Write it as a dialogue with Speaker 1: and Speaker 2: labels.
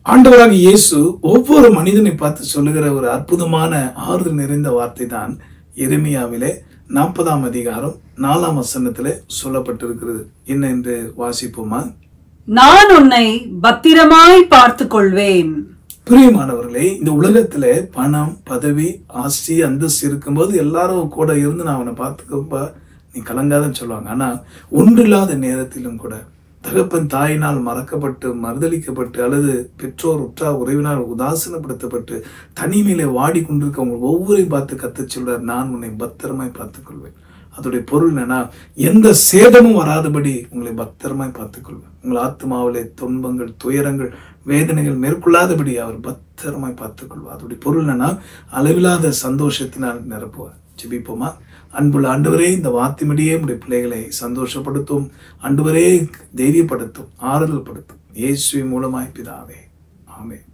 Speaker 1: ஆண்டவராக இயேசு ஒவ்வொரு மனிதனை பார்த்து சொல்லுகிற ஒரு அற்புதமான ஆறுதல் நிறைந்த வார்த்தை தான் எரேமியாவிலே 40ஆம் அதிகாரம் 4ஆம் வசனத்திலே சொல்லப்பட்டிருக்கிறது. என்ன என்று வாசிப்போமா?
Speaker 2: நான் உன்னை பத்திரமாய் பார்த்துக் கொள்வேன்.
Speaker 1: பிரியமானவர்களே, இந்த உலகத்துல பணம், பதவி, ஆஸ்தி, அந்தஸ்து இருக்கும்போது எல்லாரும் கூட இருந்து நான் அவனை பார்த்துக்கப்பா நீ கலங்காதன்னு சொல்லுவாங்க. ஆனா ஒன்றில்லாத நேரத்திலும் கூட தகப்பன் தாயினால் மறக்கப்பட்டு மறுதளிக்கப்பட்டு அல்லது பெற்றோர் உற்றார் உறவினால் உதாசீனப்படுத்தப்பட்டு தனிமையிலே வாடி கொண்டிருக்கவங்க ஒவ்வொருவரையும் பார்த்து கத்தச் சொல்றார், நான் உன்னை பத்திரமாய் பார்த்துக் கொள்வேன். அதோடைய பொருள் என்னன்னா, எந்த சேதமும் வராதபடி உங்களை பத்திரமாய் பார்த்துக் கொள்வேன். உங்கள் ஆத்மாவிலே துன்பங்கள், துயரங்கள், வேதனைகள் மேற்கொள்ளாதபடி அவர் பத்திரமாய் பார்த்துக் கொள்வார். அதோடைய பொருள் என்னன்னா, அளவில்லாத சந்தோஷத்தினால் நிரப்புவார். ஜெபிப்போமா? அன்புள்ள ஆண்டவரே, இந்த வார்த்தையின்படியே உடைய பிள்ளைகளை சந்தோஷப்படுத்தும், ஆண்டவரே தைரியப்படுத்தும், ஆறுதல் படுத்தும். இயேசுவின் மூலமாய் பிதாவே, ஆமென்.